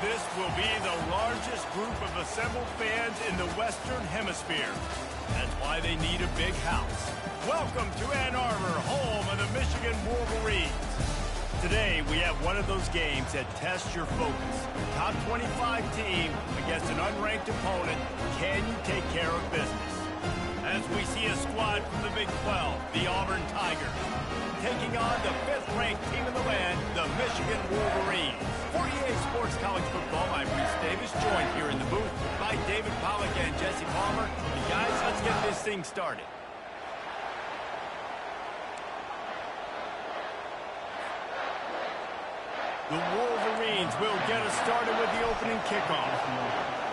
This will be the largest group of assembled fans in the Western Hemisphere. That's why they need a big house. Welcome to Ann Arbor, home of the Michigan Wolverines. Today, we have one of those games that tests your focus. Top 25 team against an unranked opponent. Can you take care of business? As we see a squad from the Big 12, the Auburn Tigers, taking on the 5th-ranked team in the land, the Michigan Wolverines. For EA Sports College Football, I'm Reese Davis, joined here in the booth by David Pollack and Jesse Palmer. And guys, let's get this thing started. The Wolverines will get us started with the opening kickoff.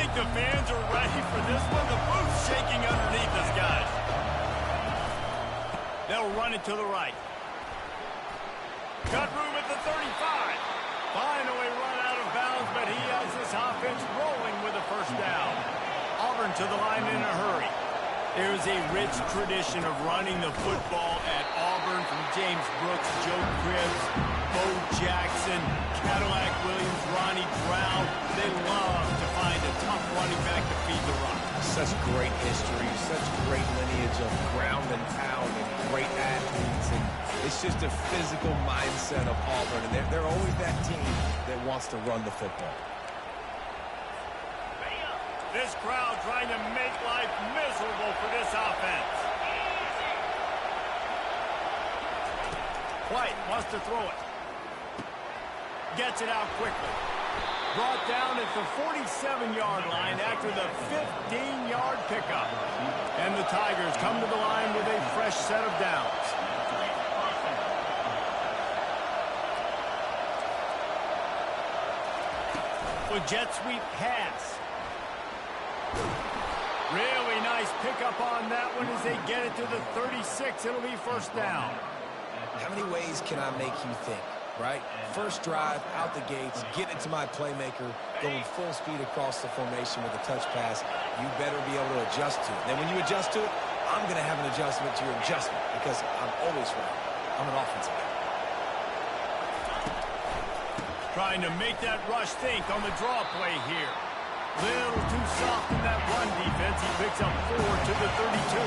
The fans are ready for this one. The booth's shaking underneath us, guys. They'll run it to the right. Got room at the 35. Finally run out of bounds, but he has this offense rolling with a first down. Auburn to the line in a hurry. There's a rich tradition of running the football at Auburn from James Brooks, Joe Cribbs, Bo Jackson, Cadillac Williams, Ronnie Brown. They love to find a tough running back to feed the run. Such great history, such great lineage of ground and pound and great athletes. And it's just a physical mindset of Auburn. And they're always that team that wants to run the football. This crowd trying to make life miserable for this offense. White wants to throw it. Gets it out quickly. Brought down at the 47-yard line after the 15-yard pickup. And the Tigers come to the line with a fresh set of downs. With jet sweep pass. Really nice pickup on that one as they get it to the 36. It'll be first down. How many ways can I make you think, right? First drive, out the gates, get it to my playmaker, going full speed across the formation with a touch pass. You better be able to adjust to it. Then when you adjust to it, I'm going to have an adjustment to your adjustment because I'm always right. I'm an offensive guy. Trying to make that rush think on the draw play here. Little too soft in that run defense. He picks up 4 to the 32.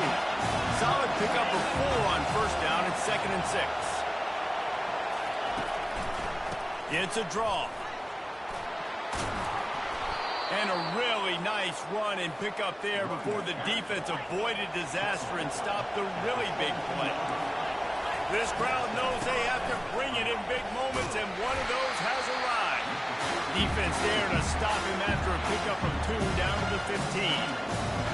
Solid pickup of 4 on first down at 2nd and 6. It's a draw. And a really nice run and pickup there before the defense avoided disaster and stopped the really big play. This crowd knows they have to bring it in big moments, and one of those has arrived. Defense there to stop him after a pickup of 2 down to the 15.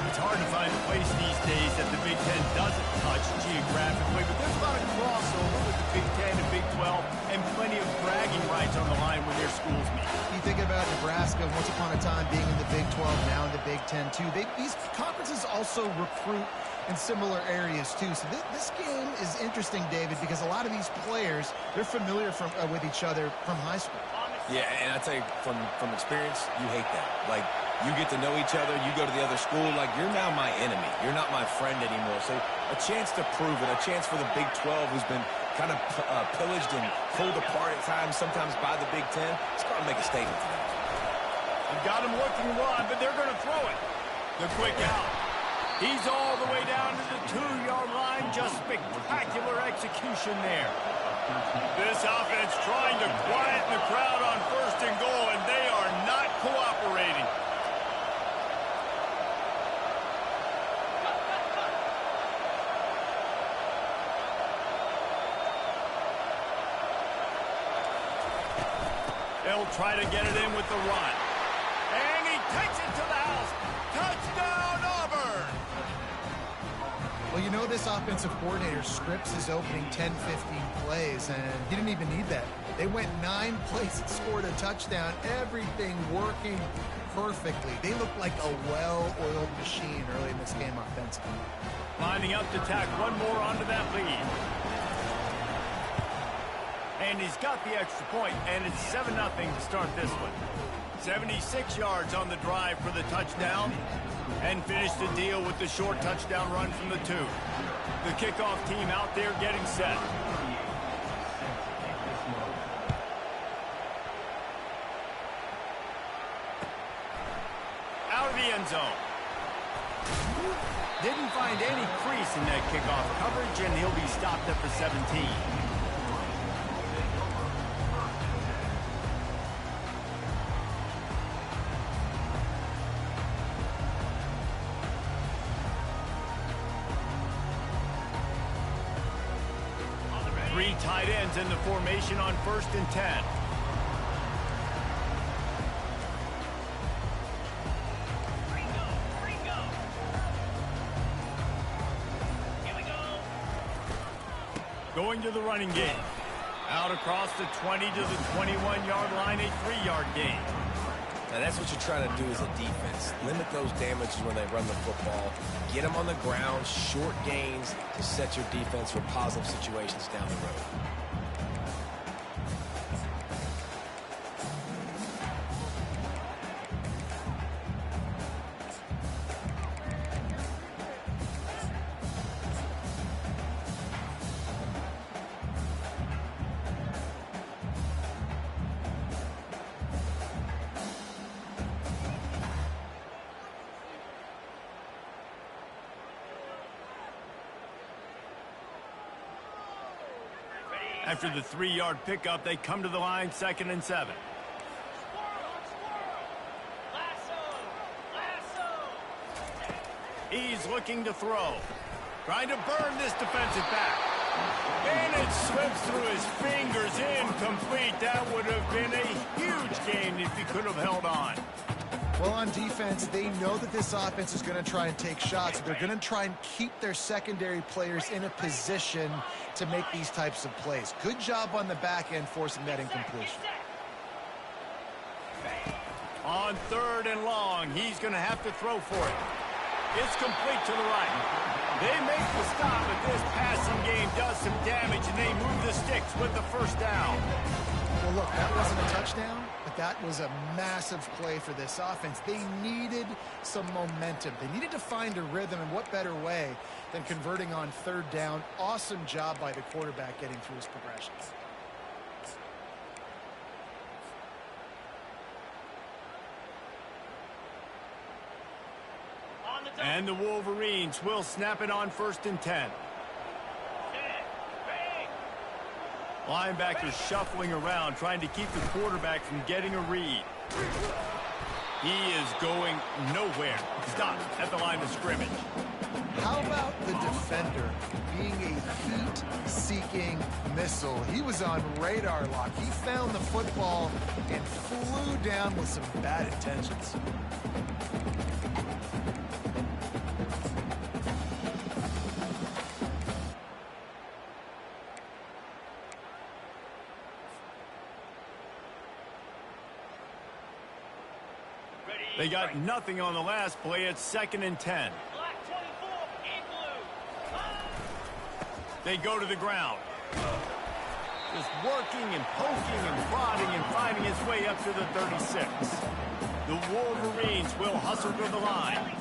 It's hard to find a place these days that the Big Ten doesn't touch geographically, but there's a lot of crossover with the Big Ten and Big 12 and plenty of bragging rights on the line when their schools meet. You think about Nebraska once upon a time being in the Big 12, now in the Big 10 too. These conferences also recruit in similar areas too. So this game is interesting, David, because a lot of these players, they're familiar with each other from high school. Yeah, and I tell you, from experience, you hate that. Like, you get to know each other, you go to the other school, like, you're now my enemy. You're not my friend anymore. So a chance to prove it, a chance for the Big 12, who's been kind of pillaged and pulled apart at times, sometimes by the Big 10. It's got to make a statement to them. You've got him looking one, but they're going to throw it. The quick out. He's all the way down to the 2-yard line. Just spectacular execution there. This offense trying to quieten the crowd on 1st and goal, and they are not cooperating. They'll try to get it in with the run. And he takes it to the house. Touchdown, Auburn! Well, you know this offensive coordinator scripts his opening 10, 15 plays, and he didn't even need that. They went 9 plays and scored a touchdown. Everything working perfectly. They looked like a well-oiled machine early in this game offensively. Lining up to tack one more onto that lead. And he's got the extra point, and it's 7-0 to start this one. 76 yards on the drive for the touchdown, and finished the deal with the short touchdown run from the 2. The kickoff team out there getting set. Out of the end zone. Didn't find any crease in that kickoff coverage, and he'll be stopped at the 17. Three tight ends in the formation on 1st and 10. Going to the running game. Out across the 20 to the 21-yard line, a 3-yard gain. Now that's what you're trying to do as a defense. Limit those damages when they run the football. Get them on the ground, short gains to set your defense for positive situations down the road. After the 3-yard pickup, they come to the line, 2nd and 7. He's looking to throw. Trying to burn this defensive back. And it slips through his fingers, incomplete. That would have been a huge gain if he could have held on. Well, on defense, they know that this offense is going to try and take shots. They're going to try and keep their secondary players in a position to make these types of plays. Good job on the back end forcing that incompletion. On 3rd and long, he's going to have to throw for it. It's complete to the right. They make the stop, but this passing game does some damage, and they move the sticks with the 1st down. Well, look, that wasn't a touchdown, but that was a massive play for this offense. They needed some momentum. They needed to find a rhythm, and what better way than converting on 3rd down. Awesome job by the quarterback getting through his progressions. And the Wolverines will snap it on 1st and 10. Linebackers shuffling around, trying to keep the quarterback from getting a read. He is going nowhere. Stopped at the line of scrimmage. How about the defender being a heat-seeking missile? He was on radar lock. He found the football and flew down with some bad intentions. They got nothing on the last play. It's 2nd and 10. They go to the ground. Just working and poking and prodding and finding his way up to the 36. The Wolverines will hustle to the line.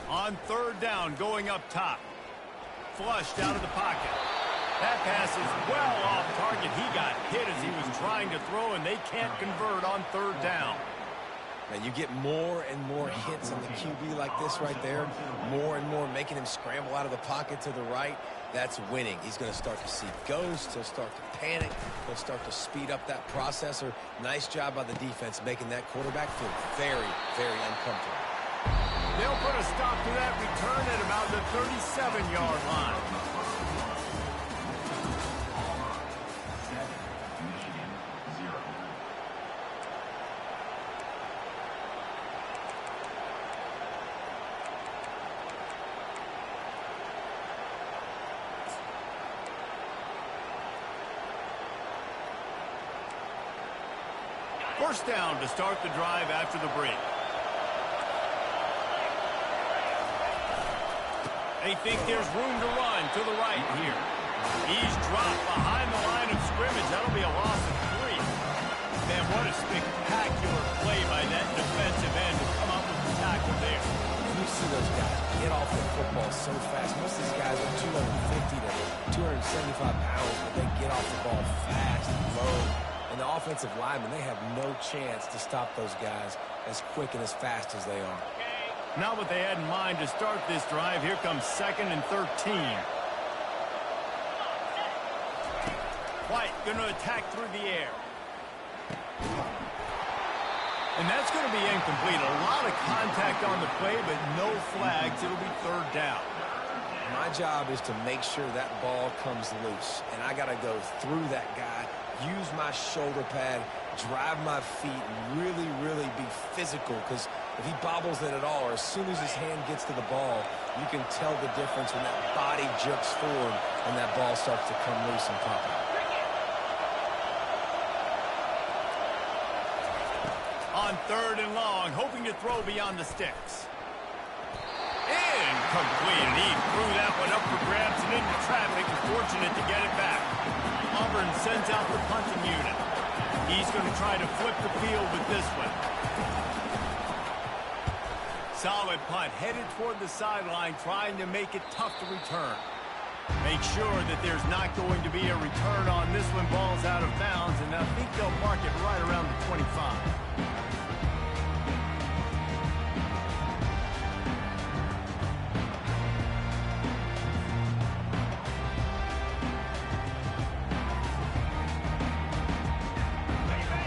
On 3rd down, going up top. Flushed out of the pocket. That pass is well off target. He got hit as he was trying to throw, and they can't convert on 3rd down. And you get more and more hits on the QB like this right there. More and more making him scramble out of the pocket to the right. that's winning. He's going to start to see ghosts. He'll start to panic. He'll start to speed up that processor. Nice job by the defense making that quarterback feel very, very uncomfortable. They'll put a stop to that return at about the 37-yard line. First down to start the drive after the break. They think there's room to run to the right here. He's dropped behind the line of scrimmage. That'll be a loss of 3. Man, what a spectacular play by that defensive end to come up with the tackle there. You see those guys get off the football so fast. Most of these guys are 250 to 275 pounds, but they get off the ball fast and low. And the offensive linemen, they have no chance to stop those guys as quick and as fast as they are. Not what they had in mind to start this drive. Here comes 2nd and 13. White going to attack through the air. And that's going to be incomplete. A lot of contact on the play, but no flags. It'll be 3rd down. My job is to make sure that ball comes loose. And I got to go through that guy, use my shoulder pad, drive my feet, and really, really be physical. Because if he bobbles it at all, or as soon as his hand gets to the ball, you can tell the difference when that body jerks forward and that ball starts to come loose and pop out. On 3rd and long, hoping to throw beyond the sticks. Incomplete. And he threw that one up for grabs and into traffic. Fortunate to get it back. Auburn sends out the punting unit. He's going to try to flip the field with this one. Solid punt, headed toward the sideline, trying to make it tough to return. Make sure that there's not going to be a return on this one. Ball's out of bounds, and I think they'll mark it right around the 25.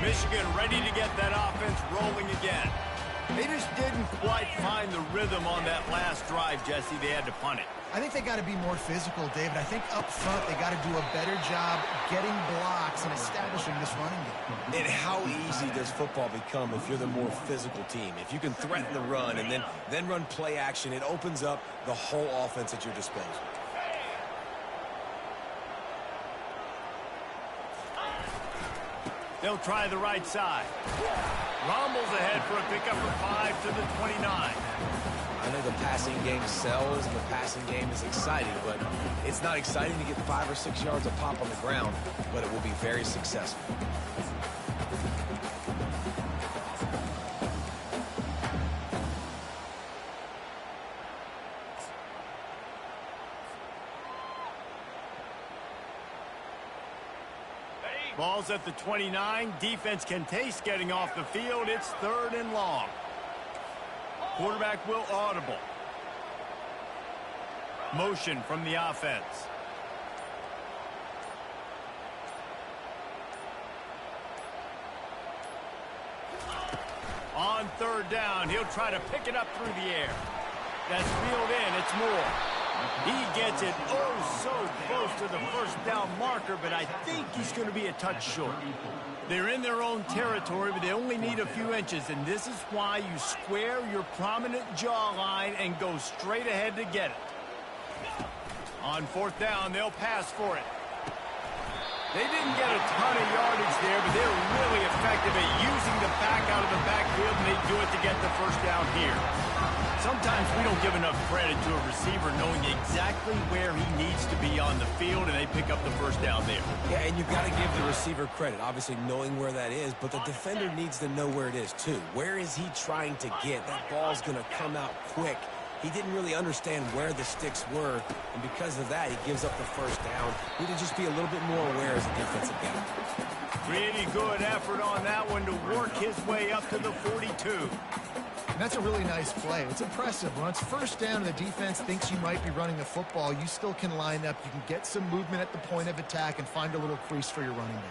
Michigan ready to get that offense rolling again. They just didn't quite find the rhythm on that last drive, Jesse. They had to punt it. I think they got to be more physical, David. I think up front they got to do a better job getting blocks and establishing this running game. And how easy does football become if you're the more physical team? If you can threaten the run and then run play action, it opens up the whole offense at your disposal. They'll try the right side. Rommel's ahead for a pickup of 5 to the 29. I know the passing game sells and the passing game is exciting, but it's not exciting to get 5 or 6 yards of pop on the ground, but it will be very successful. Ball's at the 29. Defense can taste getting off the field. It's 3rd and long. Quarterback will audible. Motion from the offense. On 3rd down, he'll try to pick it up through the air. That's field in. It's Moore. He gets it so close to the 1st down marker, but I think he's going to be a touch short. They're in their own territory, but they only need a few inches, and this is why you square your prominent jawline and go straight ahead to get it. On 4th down, they'll pass for it. They didn't get a ton of yardage there, but they're really effective at using the back out of the backfield, and they do it to get the 1st down here. Sometimes we don't give enough credit to a receiver knowing exactly where he needs to be on the field, and they pick up the 1st down there. Yeah, and you've got to give the receiver credit, obviously knowing where that is, but the defender needs to know where it is too. Where is he trying to get? That ball's going to come out quick. He didn't really understand where the sticks were, and because of that, he gives up the 1st down. Need to just be a little bit more aware as a defensive guy. Pretty good effort on that one to work his way up to the 42. And that's a really nice play. It's impressive. When it's first down and the defense thinks you might be running the football, you still can line up. You can get some movement at the point of attack and find a little crease for your running back.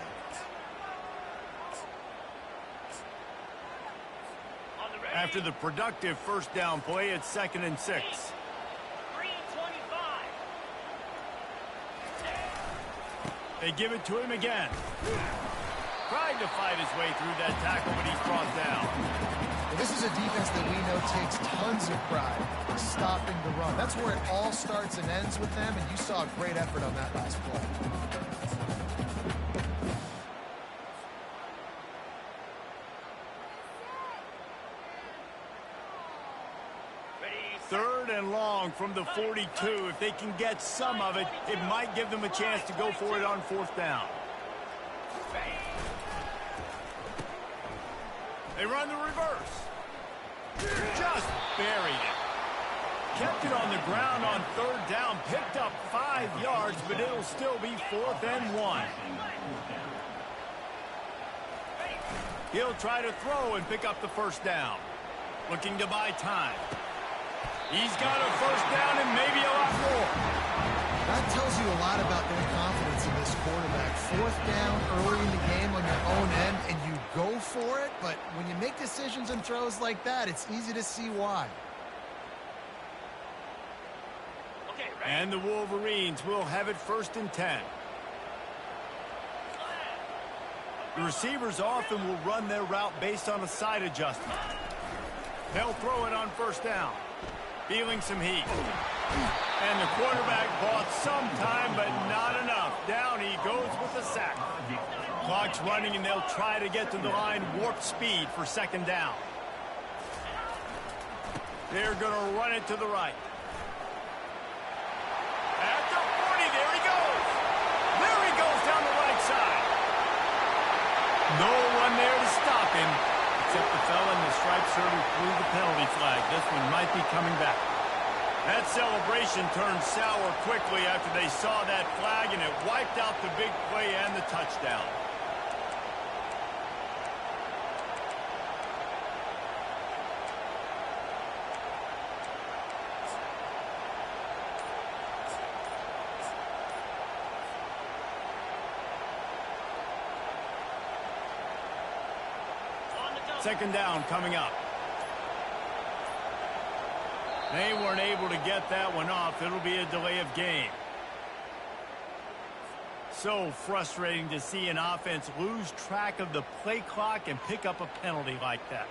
After the productive first down play, it's 2nd and 6. They give it to him again. Trying to fight his way through that tackle, but he's brought down. Well, this is a defense that we know takes tons of pride in stopping the run. That's where it all starts and ends with them, and you saw a great effort on that last play. Third and long from the 42. If they can get some of it, it might give them a chance to go for it on 4th down. They run the reverse. Just buried it. Kept it on the ground on 3rd down. Picked up 5 yards, but it'll still be 4th and 1. He'll try to throw and pick up the first down. Looking to buy time. He's got a first down and maybe a lot more. That tells you a lot about their confidence in this quarterback. 4th down early in the game on your own end, and you go for it, but when you make decisions and throws like that, it's easy to see why. And the Wolverines will have it 1st and 10. The receivers often will run their route based on a side adjustment. They'll throw it on 1st down. Feeling some heat. And the quarterback bought some time, but not enough. Down he goes with the sack. Clock's running, and they'll try to get to the line warp speed for 2nd down. They're going to run it to the right. At the 40, there he goes. There he goes down the right side. No one there to stop him. Except the fella in the striped shirt who threw the penalty flag. This one might be coming back. That celebration turned sour quickly after they saw that flag, and it wiped out the big play and the touchdown. Second down coming up. They weren't able to get that one off. It'll be a delay of game. So frustrating to see an offense lose track of the play clock and pick up a penalty like that.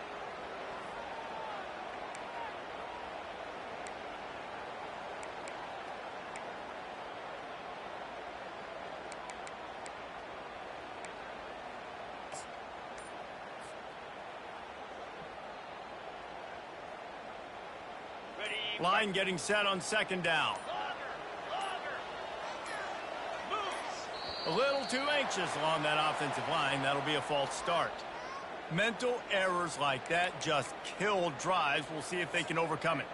Line getting set on 2nd down. A little too anxious along that offensive line. That'll be a false start. Mental errors like that just kill drives. We'll see if they can overcome it.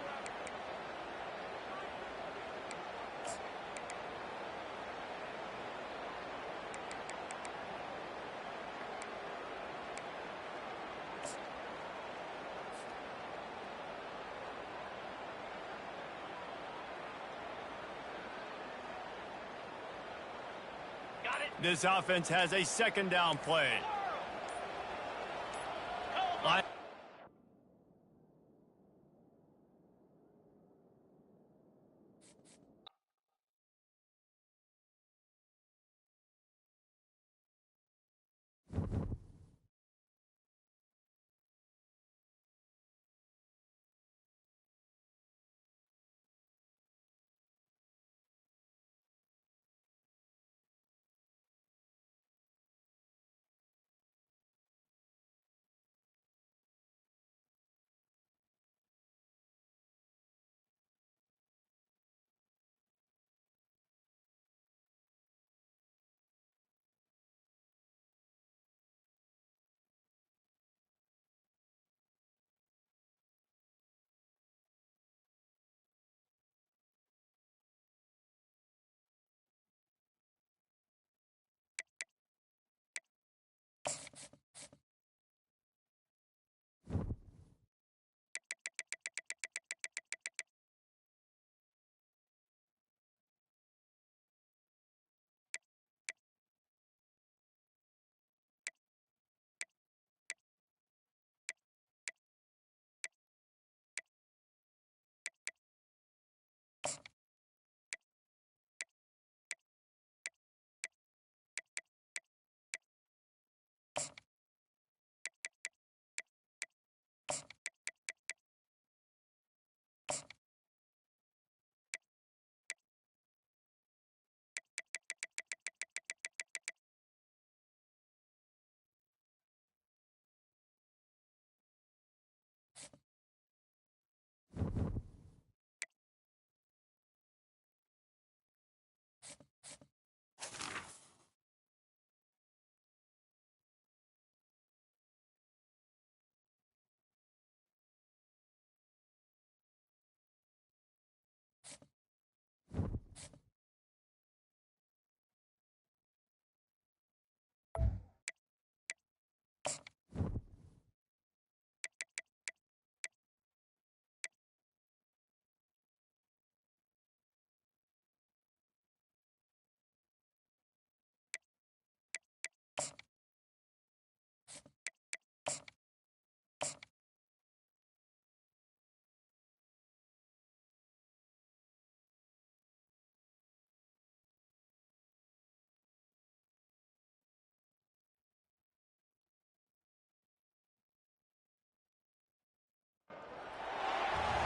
This offense has a 2nd down play.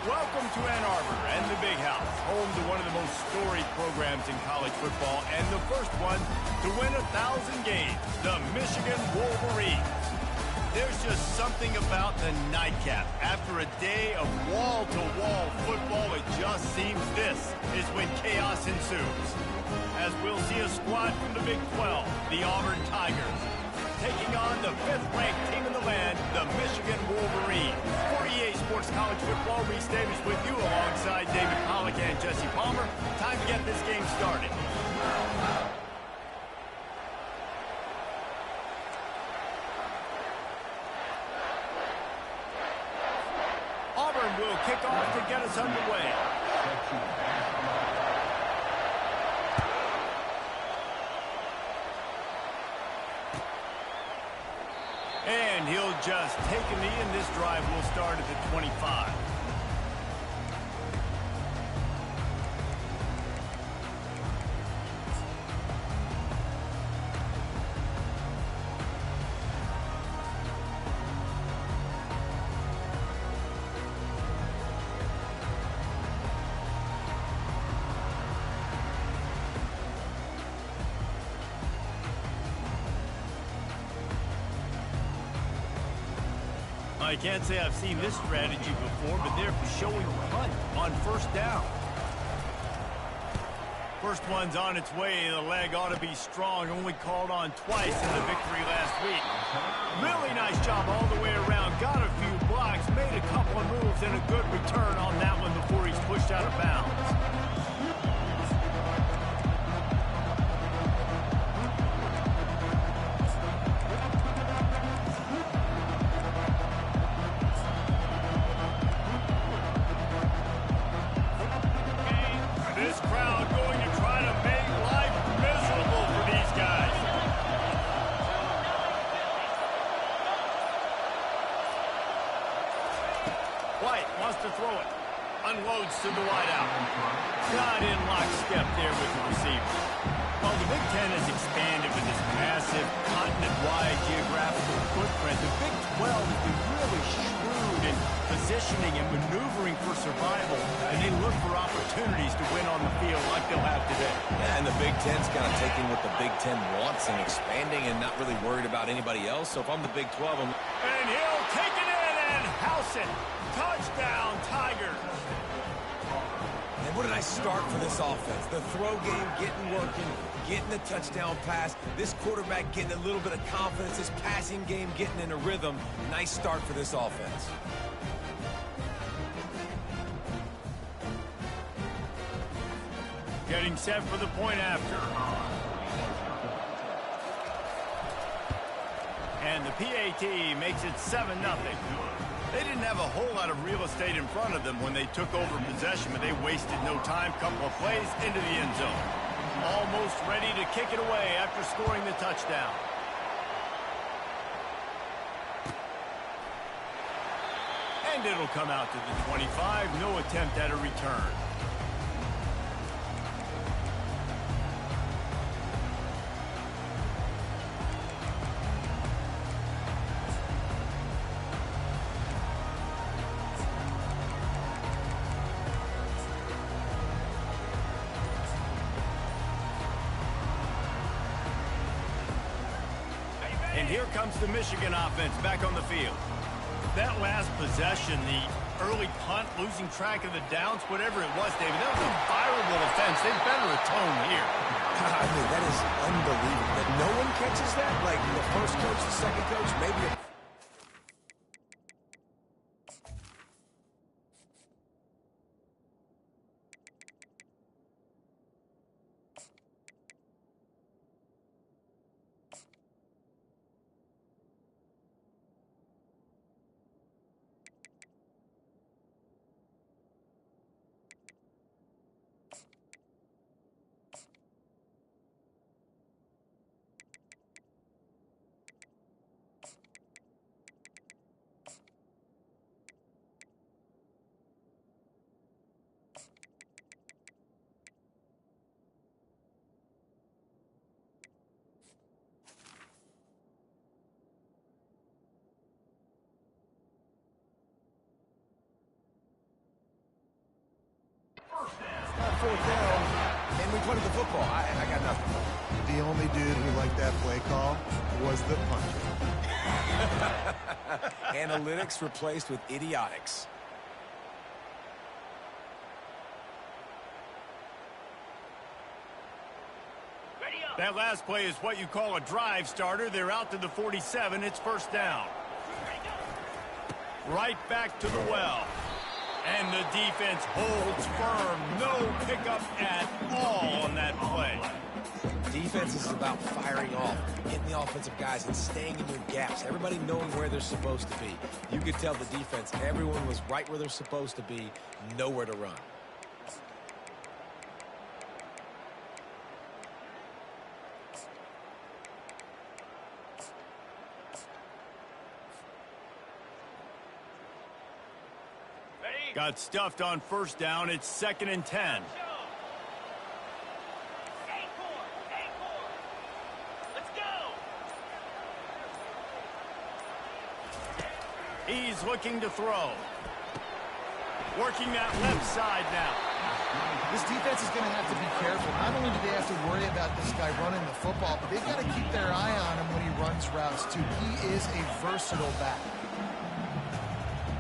Welcome to Ann Arbor and the Big House, home to one of the most storied programs in college football and the first one to win 1,000 games, the Michigan Wolverines. There's just something about the nightcap. After a day of wall-to-wall football, it just seems this is when chaos ensues. As we'll see a squad from the Big 12, the Auburn Tigers, taking on the 5th-ranked team in the land, the Michigan Wolverines. For EA Sports College Football, Reese Davis with you alongside David Pollack and Jesse Palmer. Time to get this game started. Auburn will kick off to get us underway. And he'll just take a knee, and this drive will start at the 25. I can't say I've seen this strategy before, but they're showing punt on first down. First one's on its way. The leg ought to be strong. Only called on twice in the victory last week. Really nice job all the way around. Got a few blocks, made a couple of moves, and a good return on that one before he's pushed out of bounds. Throw it. Unloads to the wideout. Got in lockstep there with the receiver. Well, the Big Ten has expanded with this massive continent-wide geographical footprint. The Big 12 has been really shrewd in positioning and maneuvering for survival, and they look for opportunities to win on the field like they'll have today. Yeah, and the Big Ten's kind of taking what the Big Ten wants and expanding and not really worried about anybody else. So if I'm the Big 12, And he'll take it in and house it. Touchdown, Tigers. And what did I start for this offense? The throw game getting working, getting the touchdown pass. This quarterback getting a little bit of confidence. This passing game getting in a rhythm. Nice start for this offense. Getting set for the point after. And the PAT makes it 7-0. They didn't have a whole lot of real estate in front of them when they took over possession, but they wasted no time. Couple of plays into the end zone. Almost ready to kick it away after scoring the touchdown. And it'll come out to the 25. No attempt at a return. And here comes the Michigan offense back on the field. That last possession, the early punt, losing track of the downs, whatever it was, David, that was a violable offense. They better atone here. I mean, that is unbelievable. That no one catches that? Like the first coach, the second coach, maybe a 4th down, and we punted the football. I got nothing. The only dude who liked that play call was the punter. Analytics replaced with idiotics. That last play is what you call a drive starter. They're out to the 47. It's 1st down. Right back to the well. And the defense holds firm. No pickup at all on that play. Defense is about firing off, hitting the offensive guys, and staying in your gaps. Everybody knowing where they're supposed to be. You could tell the defense, everyone was right where they're supposed to be, nowhere to run. Got stuffed on 1st down. It's 2nd and 10. He's looking to throw. Working that left side now. This defense is going to have to be careful. Not only do they have to worry about this guy running the football, but they've got to keep their eye on him when he runs routes, too. He is a versatile back.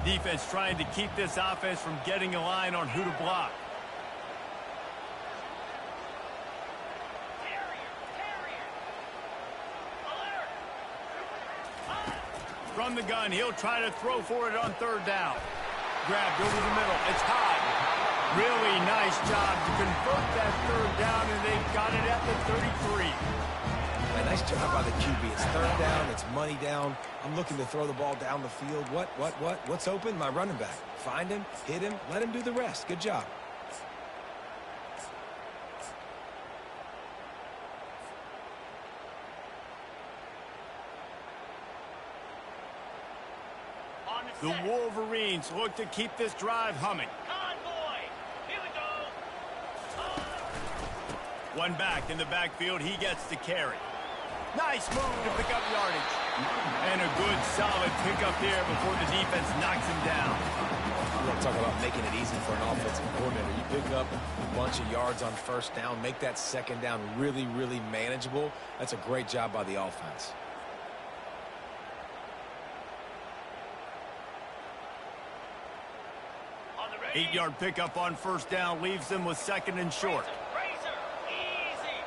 Defense trying to keep this offense from getting a line on who to block. From the gun, he'll try to throw for it on 3rd down. Grabbed over the middle. It's high. Really nice job to convert that 3rd down, and they've got it at the 33. Nice job by the QB. It's 3rd down. It's money down. I'm looking to throw the ball down the field. What's open? My running back. Find him, hit him, let him do the rest. Good job. The Wolverines look to keep this drive humming. Here we go. One back in the backfield. He gets to carry. Nice move to pick up yardage. And a good, solid pickup there before the defense knocks him down. You want to talk about making it easy for an offensive coordinator. You pick up a bunch of yards on 1st down, make that 2nd down really, really manageable. That's a great job by the offense. On the ready. 8-yard pickup on 1st down leaves them with 2nd and short. Razor. Easy.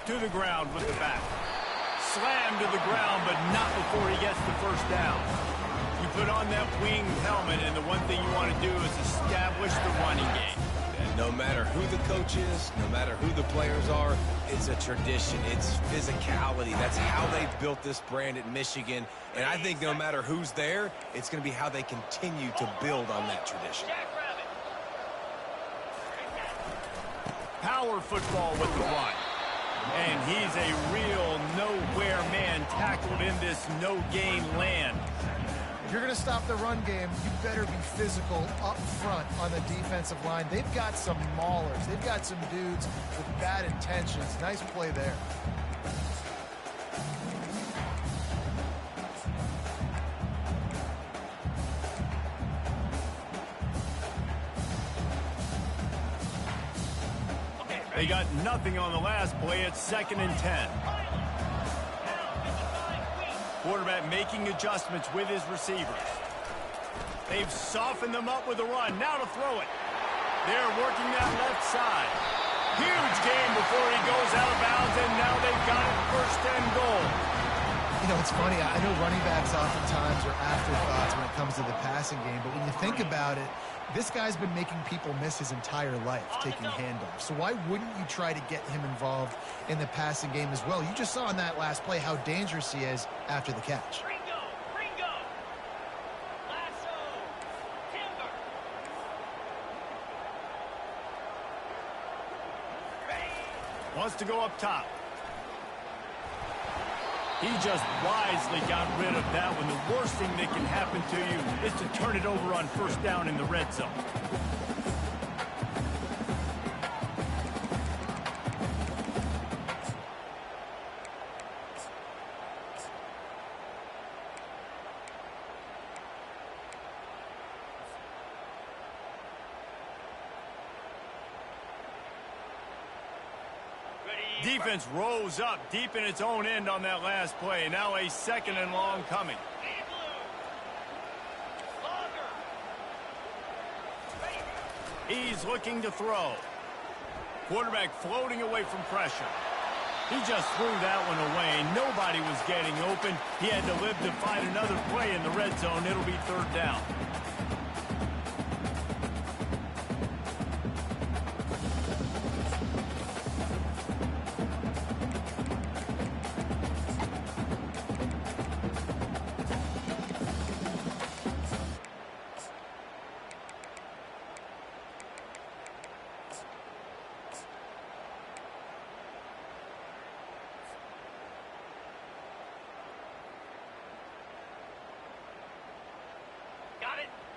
To the ground with the back. Slam to the ground, but not before he gets the 1st down. You put on that winged helmet, and the one thing you want to do is establish the running game. And no matter who the coach is, no matter who the players are, it's a tradition. It's physicality. That's how they built this brand at Michigan. And I think no matter who's there, it's going to be how they continue to build on that tradition. Power football with the run. And he's a real nowhere man tackled in this no-gain land. If you're going to stop the run game, you better be physical up front on the defensive line. They've got some maulers. They've got some dudes with bad intentions. Nice play there. They got nothing on the last play. It's 2nd and 10. Quarterback making adjustments with his receivers. They've softened them up with a run. Now to throw it. They're working that left side. Huge game before he goes out of bounds, and now they've got it 1st and goal. You know, it's funny. I know running backs oftentimes are afterthoughts when it comes to the passing game, but when you think about it, this guy's been making people miss his entire life taking handoffs. So why wouldn't you try to get him involved in the passing game as well? You just saw in that last play how dangerous he is after the catch. Ringo. Lasso. Timber. Ready. Wants to go up top. He just wisely got rid of that one. The worst thing that can happen to you is to turn it over on 1st down in the red zone. Defense rose up deep in its own end on that last play. Now a 2nd and long coming. He's looking to throw. Quarterback floating away from pressure. He just threw that one away. Nobody was getting open. He had to live to fight another play in the red zone. It'll be 3rd down.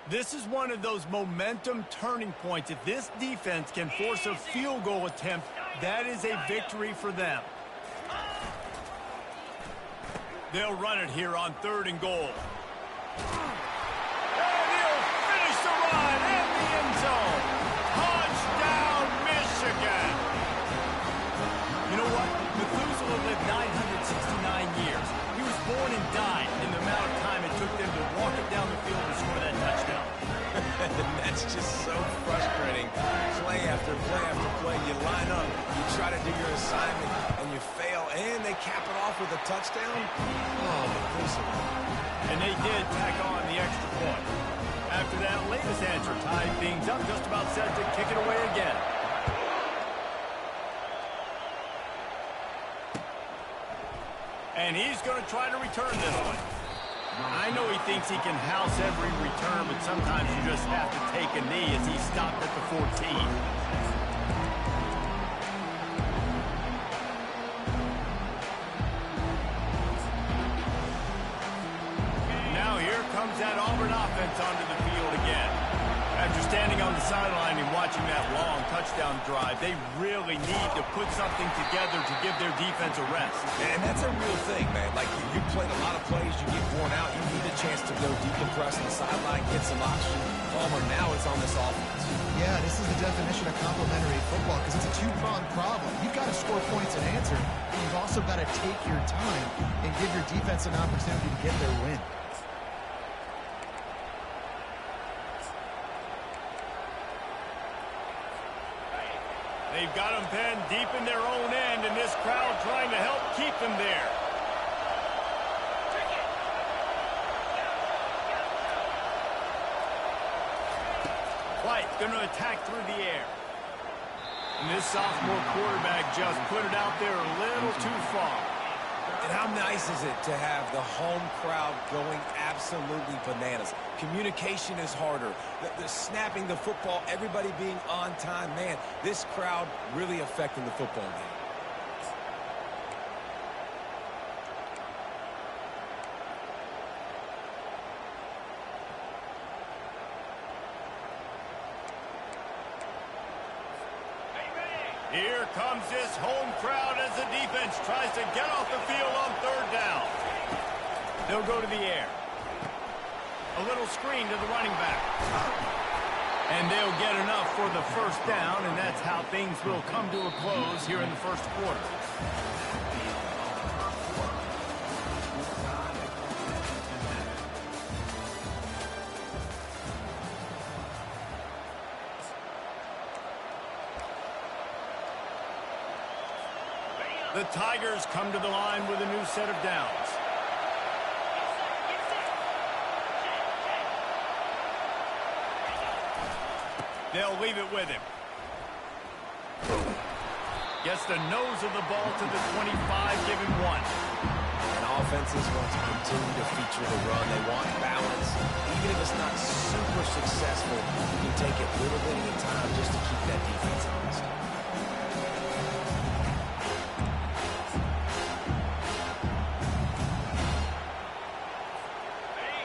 This is one of those momentum turning points. If this defense can force a field goal attempt, that is a victory for them. They'll run it here on 3rd and goal. And he'll finish the run in the end zone. Touchdown, Michigan. You know what? Methuselah lived 969 years. He was born and died in the amount of time it took them to walk it down the field to score that touchdown. That's just so frustrating. Play after play after play. You line up, you try to do your assignment, and you fail, and they cap it off with a touchdown? Oh, Methuselah. And they did tack on the extra point. After that latest answer tied things up, just about set to kick it away again. And he's going to try to return this one. I know he thinks he can house every return, but sometimes you just have to take a knee as he stopped at the 14. Now here comes that Auburn offense onto the field again. After standing on the sideline and watching that long touchdown drive, they really need to put something together to give their defense a rest. And that's a real thing, man. Like, you played a lot of plays, you get worn out, you need a chance to go decompress on the sideline, get some oxygen. Palmer, now it's on this offense. Yeah, this is the definition of complementary football because it's a two-pronged problem. You've got to score points and answer, but you've also got to take your time and give your defense an opportunity to get their win. They've got them pinned deep in their own end, and this crowd trying to help keep them there. White going to attack through the air. And this sophomore quarterback just put it out there a little too far. And how nice is it to have the home crowd going absolutely bananas? Communication is harder. The snapping the football, everybody being on time. Man, this crowd really affecting the football game. Here comes this home crowd as the defense tries to get off the field on 3rd down. They'll go to the air. A little screen to the running back. And they'll get enough for the 1st down, and that's how things will come to a close here in the 1st quarter. The Tigers come to the line with a new set of downs. They'll leave it with him. Gets the nose of the ball to the 25, giving 1. And offenses want to continue to feature the run. They want balance. Even if it's not super successful, you can take it little bit at a time just to keep that defense honest.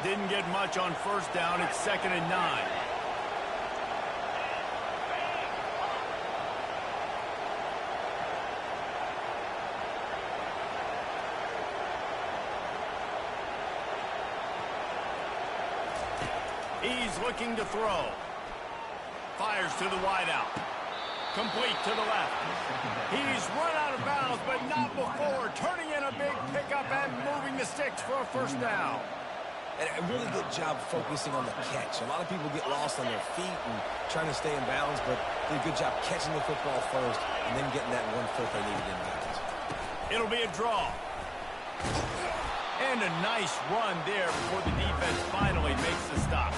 Didn't get much on 1st down. It's 2nd and 9. He's looking to throw. Fires to the wideout. Complete to the left. He's run out of bounds, but not before turning in a big pickup and moving the sticks for a first down. And a really good job focusing on the catch. A lot of people get lost on their feet and trying to stay in bounds, but did a good job catching the football first and then getting that 1 foot they needed in bounds. It'll be a draw. And a nice run there before the defense finally makes the stop.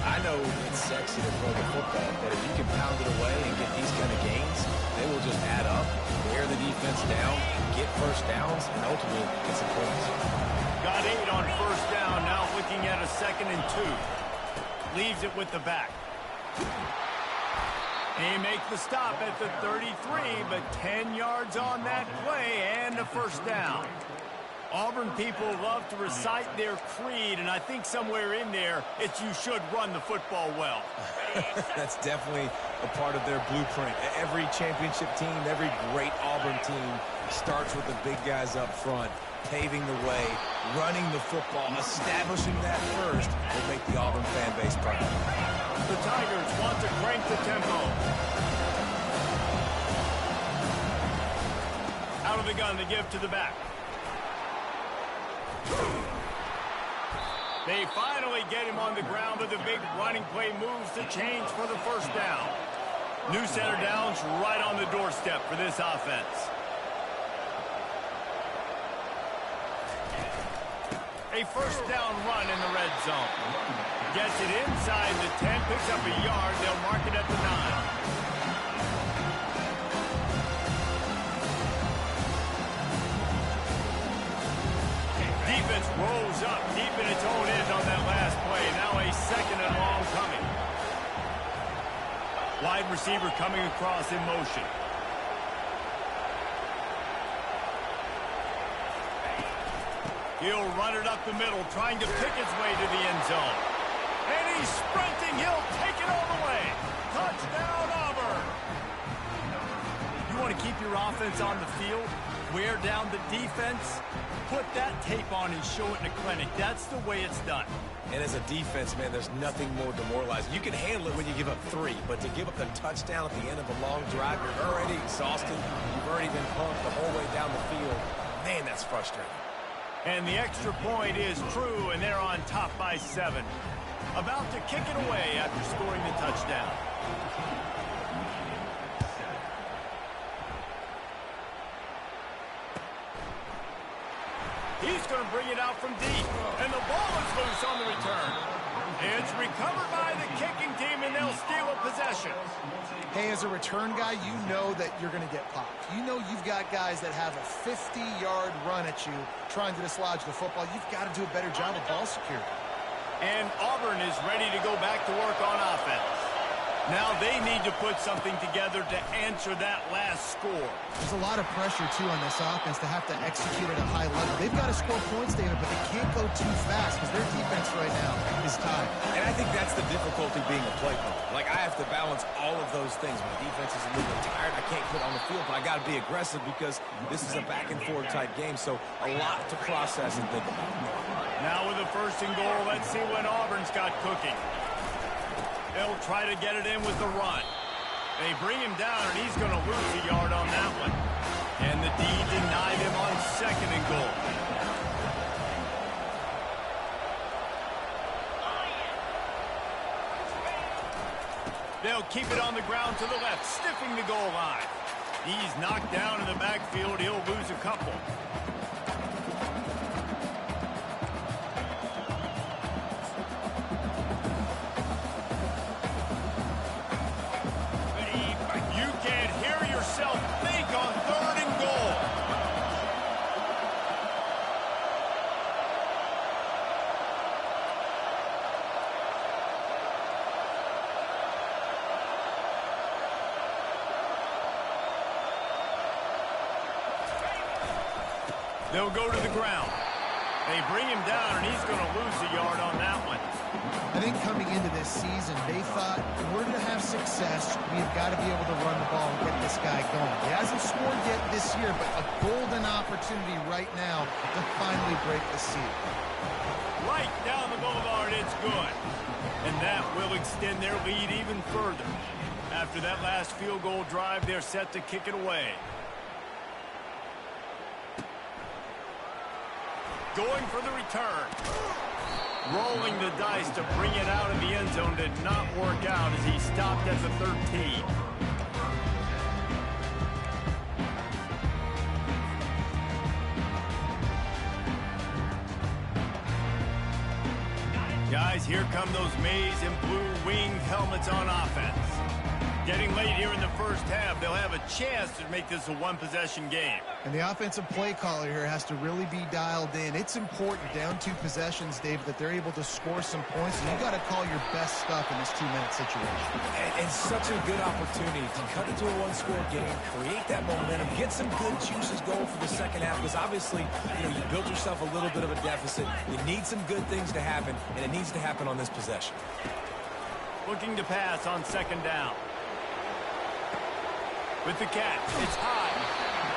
I know it's sexy to throw the football, but if you can pound it away and get these kind of gains, they will just add up, wear the defense down, get first downs, and ultimately get some points. Got 8 on first down, now looking at a 2nd and 2. Leaves it with the back. They make the stop at the 33, but 10 yards on that play and a first down. Auburn people love to recite their creed, and I think somewhere in there, it's you should run the football well. That's definitely a part of their blueprint. Every championship team, every great Auburn team starts with the big guys up front, paving the way, running the football, establishing that first will make the Auburn fan base proud. The Tigers want to crank the tempo. Out of the gun, they give to the back. They finally get him on the ground, but the big running play moves the chains for the first down. New center downs right on the doorstep for this offense. A first down run in the red zone. Gets it inside the 10, picks up a yard. They'll mark it at the 9. Defense rolls up deep in its own end on that last play. Now a 2nd and long coming. Wide receiver coming across in motion. He'll run it up the middle, trying to pick his way to the end zone. And he's sprinting. He'll take it all the way. Touchdown, Auburn. You want to keep your offense on the field? Wear down the defense? Put that tape on and show it in a clinic. That's the way it's done. And as a defense, man, there's nothing more demoralizing. You can handle it when you give up 3, but to give up the touchdown at the end of a long drive, you're already exhausted. You've already been pumped the whole way down the field. Man, that's frustrating. And the extra point is true, and they're on top by 7. About to kick it away after scoring the touchdown. He's going to bring it out from deep, and the ball is loose on the return. It's recovered by the kicking team, and they'll steal a possession. Hey, as a return guy, you know that you're going to get popped. You know you've got guys that have a 50-yard run at you trying to dislodge the football. You've got to do a better job of ball security. And Auburn is ready to go back to work on offense. Now they need to put something together to answer that last score. There's a lot of pressure, too, on this offense to have to execute at a high level. They've got to score points, David, but they can't go too fast because their defense right now is tired. And I think that's the difficulty being a play caller. Like, I have to balance all of those things. My defense is a little bit tired. I can't put on the field, but I got to be aggressive because this is a back-and-forth type game, so a lot to process and think about. Now with a 1st and goal, let's see what Auburn's got cooking. They'll try to get it in with the run. They bring him down, and he's going to lose a yard on that one. And the D denied him on 2nd and goal. They'll keep it on the ground to the left, sniffing the goal line. He's knocked down in the backfield. He'll lose a couple. Think on 3rd and goal. They'll go to the ground. They bring him down, and he's going to lose a yard on that one. I think coming into this season, they thought, in order to have success, we've got to be able to run the ball and get this guy going. He hasn't scored yet this year, but a golden opportunity right now to finally break the seal. Right down the boulevard, it's good. And that will extend their lead even further. After that last field goal drive, they're set to kick it away. Going for the return. Rolling the dice to bring it out of the end zone did not work out as he stopped at the 13. Guys, here come those maize and blue winged helmets on offense. Getting late here in the first half, they'll have a chance to make this a one-possession game. And the offensive play caller here has to really be dialed in. It's important, down 2 possessions, David, that they're able to score some points. And you got to call your best stuff in this 2-minute situation. And such a good opportunity to cut into a one-score game, create that momentum, get some good juices going for the second half. Because obviously, you built yourself a little bit of a deficit. You need some good things to happen, and it needs to happen on this possession. Looking to pass on second down. With the catch, it's high.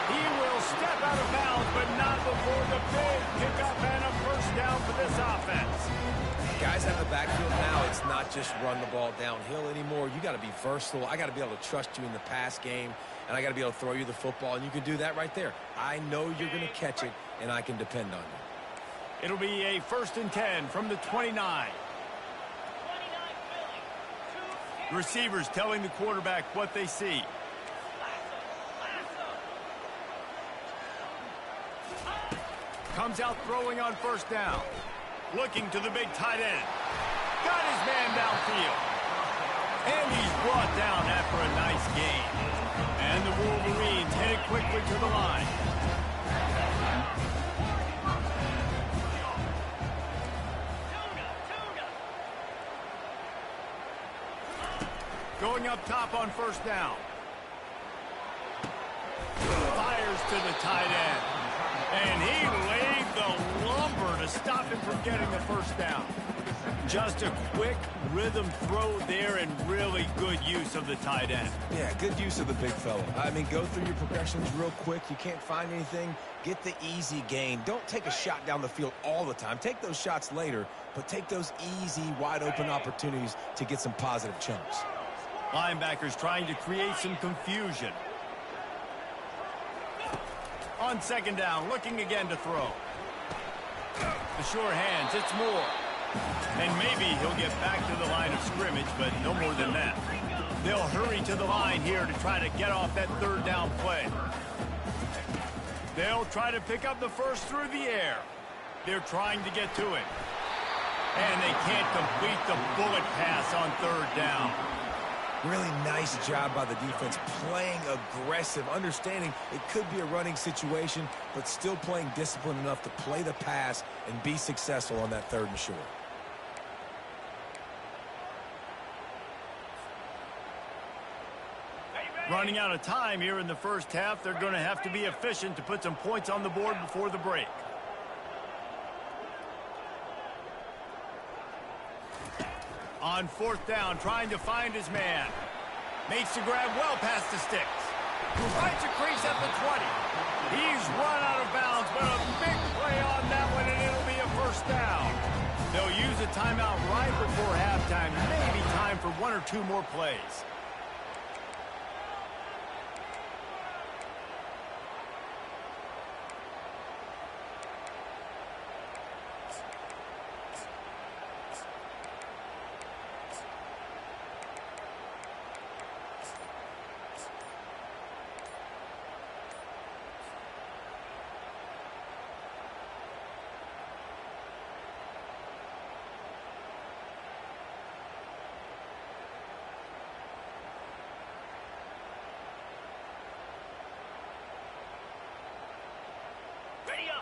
He will step out of bounds, but not before the big pickup and a first down for this offense. Guys have the backfield now. It's not just run the ball downhill anymore. You got to be versatile. I got to be able to trust you in the pass game, and I got to be able to throw you the football, and you can do that right there. I know you're going to catch it, and I can depend on you. It'll be a 1st and 10 from the 29. Receivers telling the quarterback what they see. Comes out throwing on first down. Looking to the big tight end. Got his man downfield. And he's brought down after a nice gain. And the Wolverines headed quickly to the line. Going up top on first down. Fires to the tight end. And he laid the lumber to stop him from getting the first down. Just a quick rhythm throw there and really good use of the tight end. Yeah, good use of the big fella. I mean, go through your progressions real quick. You can't find anything. Get the easy gain. Don't take a shot down the field all the time. Take those shots later, but take those easy, wide-open opportunities to get some positive chunks. Linebackers trying to create some confusion. On second down, looking again to throw. The sure hands, it's Moore. And maybe he'll get back to the line of scrimmage, but no more than that. They'll hurry to the line here to try to get off that third down play. They'll try to pick up the first through the air. They're trying to get to it. And they can't complete the bullet pass on third down. Really nice job by the defense, playing aggressive, understanding it could be a running situation, but still playing disciplined enough to play the pass and be successful on that third and short. Running out of time here in the first half, they're going to have to be efficient to put some points on the board before the break. On fourth down, trying to find his man. Makes the grab well past the sticks. Finds a crease at the 20. He's run out of bounds, but a big play on that one, and it'll be a first down. They'll use a timeout right before halftime. Maybe time for 1 or 2 more plays.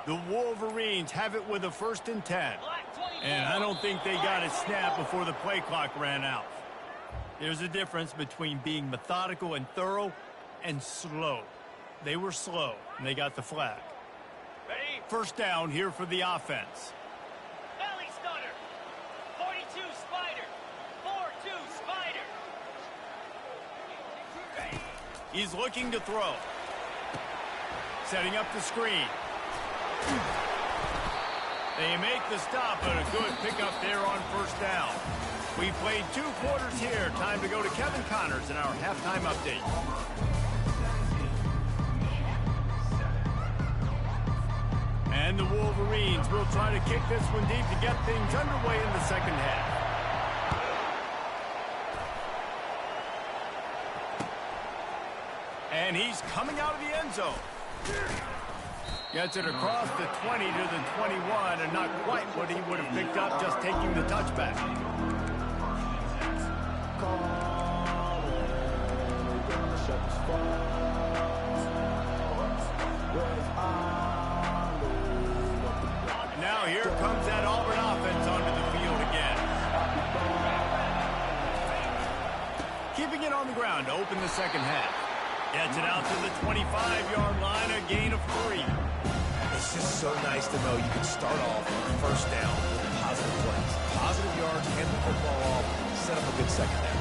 The Wolverines have it with a 1st and 10. And I don't think they got it snapped before the play clock ran out. There's a difference between being methodical and thorough and slow. They were slow, and they got the flag. Ready? First down here for the offense. Belly stunner. 42 spider. 4-2 spider. Ready? He's looking to throw. Setting up the screen. They make the stop, but a good pickup there on first down. We played 2 quarters here. Time to go to Kevin Connors in our halftime update. And the Wolverines will try to kick this one deep to get things underway in the second half. And he's coming out of the end zone. Gets it across the 20 to the 21, and not quite what he would have picked up just taking the touchback. Now here comes that Auburn offense onto the field again. Keeping it on the ground to open the second half. Gets it out to the 25-yard line, a gain of 3. It's just so nice to know you can start off on first down with positive plays. Positive yards, hand the football off, set up a good second down.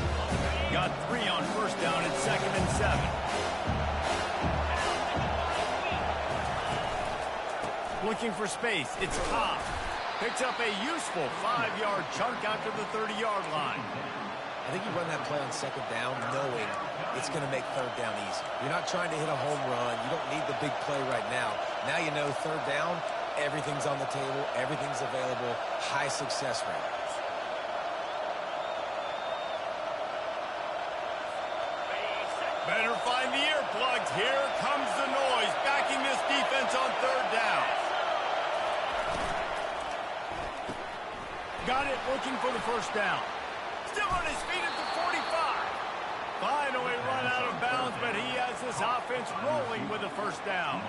Got 3 on first down at 2nd and 7. Looking for space, it's Cobb. Picks up a useful 5-yard chunk out to the 30-yard line. I think you run that play on second down knowing it's going to make third down easy. You're not trying to hit a home run. You don't need the big play right now. Now you know third down, everything's on the table, everything's available, high success rate. Better find the earplugs. Here comes the noise, backing this defense on third down. Got it, looking for the first down. Still on his feet at the 45. Finally run out of bounds, but he has this offense rolling with a first down.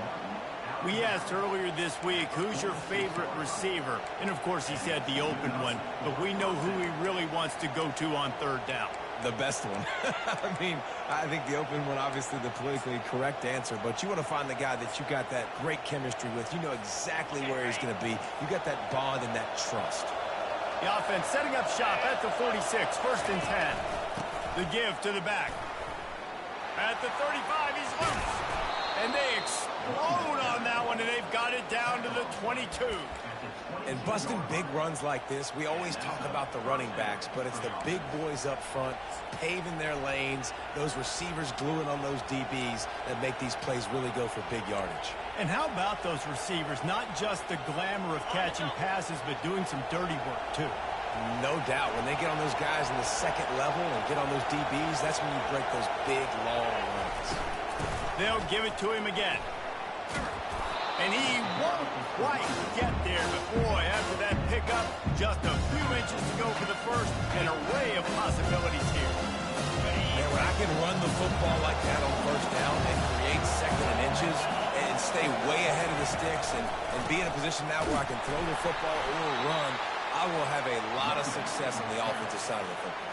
We asked earlier this week, who's your favorite receiver? And, of course, he said the open one, but we know who he really wants to go to on third down. The best one. I mean, I think the open one, obviously the politically correct answer, but you want to find the guy that you got that great chemistry with. You know exactly where he's going to be. You got that bond and that trust. The offense setting up shop at the 46, 1st and 10. The give to the back. At the 35, he's loose. And they explode on that one, and they've got it down to the 22. And busting big runs like this, we always talk about the running backs, but it's the big boys up front, paving their lanes, those receivers gluing on those DBs that make these plays really go for big yardage. And how about those receivers? Not just the glamour of catching passes, but doing some dirty work, too. No doubt. When they get on those guys in the second level and get on those DBs, that's when you break those big, long runs. They'll give it to him again. And he won't quite get there, but boy, after that pickup, just a few inches to go for the first, an array of possibilities here. And when I can run the football like that on first down and create second and inches and stay way ahead of the sticks and be in a position now where I can throw the football or run, I will have a lot of success on the offensive side of the football.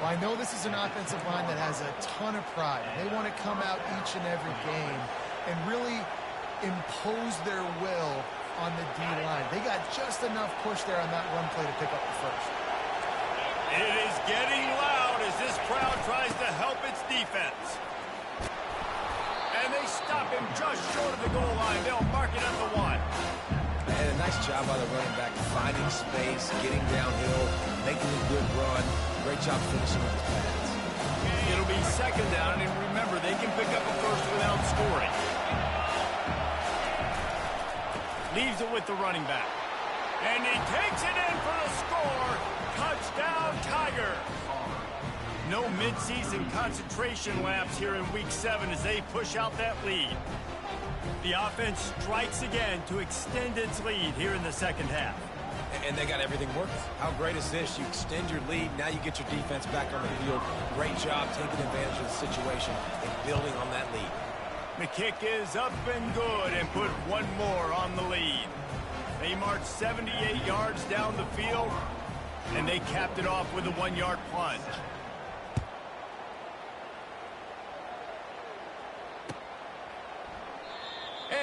Well, I know this is an offensive line that has a ton of pride. They want to come out each and every game and really impose their will on the D-line. They got just enough push there on that run play to pick up the first. It is getting loud as this crowd tries to help its defense. And they stop him just short of the goal line. They'll mark it at the 1. And a nice job by the running back, finding space, getting downhill, making a good run. Great job finishing with the pads. It'll be second down, and remember, they can pick up a first without scoring. Leaves it with the running back. And he takes it in for the score. Touchdown, Tiger. No midseason concentration laps here in Week 7 as they push out that lead. The offense strikes again to extend its lead here in the second half. And they got everything working. How great is this? You extend your lead, now you get your defense back on the field. Great job taking advantage of the situation and building on that lead. The kick is up and good and put one more on the lead. They marched 78 yards down the field, and they capped it off with a 1-yard plunge.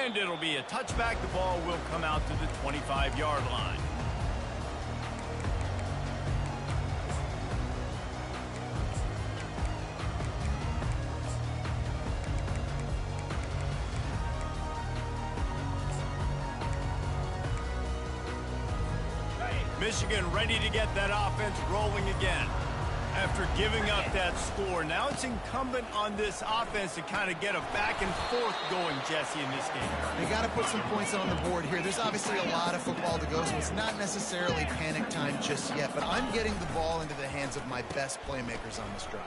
And it'll be a touchback. The ball will come out to the 25-yard line. Michigan ready to get that offense rolling again. After giving up that score, now it's incumbent on this offense to kind of get a back and forth going, Jesse, in this game. They got to put some points on the board here. There's obviously a lot of football to go, so it's not necessarily panic time just yet, but I'm getting the ball into the hands of my best playmakers on this drive.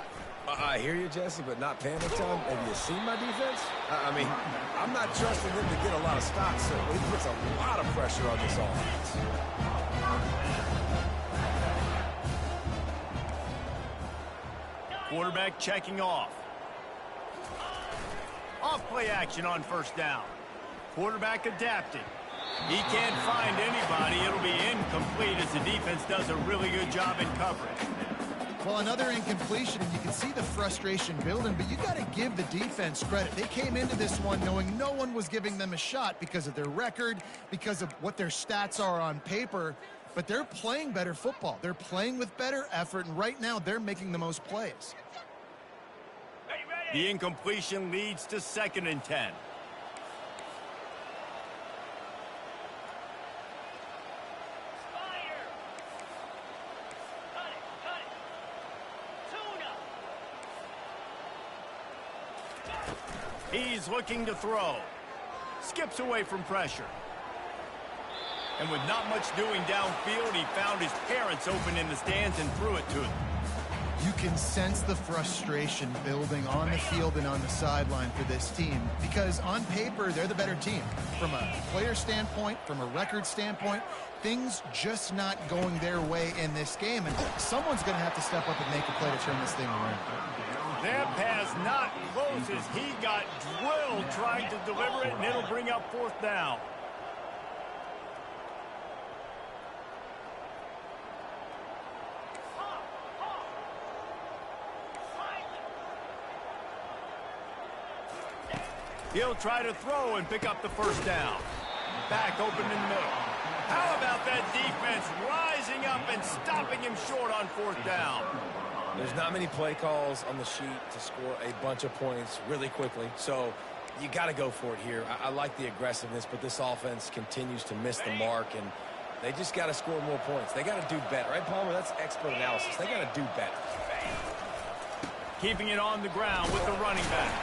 I hear you, Jesse, but not panic time. Have you seen my defense? I mean, I'm not trusting them to get a lot of stops, so he puts a lot of pressure on this offense. Quarterback checking off. Off play action on first down. Quarterback adapting. He can't find anybody. It'll be incomplete as the defense does a really good job in coverage. Well, another incompletion, and you can see the frustration building, but you got to give the defense credit. They came into this one knowing no one was giving them a shot because of their record, because of what their stats are on paper, but they're playing better football. They're playing with better effort, and right now they're making the most plays. The incompletion leads to 2nd and 10. He's looking to throw. Skips away from pressure. And with not much doing downfield, he found his parents open in the stands and threw it to them. You can sense the frustration building on the field and on the sideline for this team because on paper, they're the better team. From a player standpoint, from a record standpoint, things just not going their way in this game. And someone's going to have to step up and make a play to turn this thing around. That pass not close as he got drilled trying to deliver it, and it'll bring up 4th down. He'll try to throw and pick up the 1st down. Back open in the middle. How about that defense rising up and stopping him short on 4th down? There's not many play calls on the sheet to score a bunch of points really quickly, so you got to go for it here. I like the aggressiveness, but this offense continues to miss the mark, and they just got to score more points. They got to do better. Right, Palmer? That's expert analysis. They got to do better. Keeping it on the ground with the running back.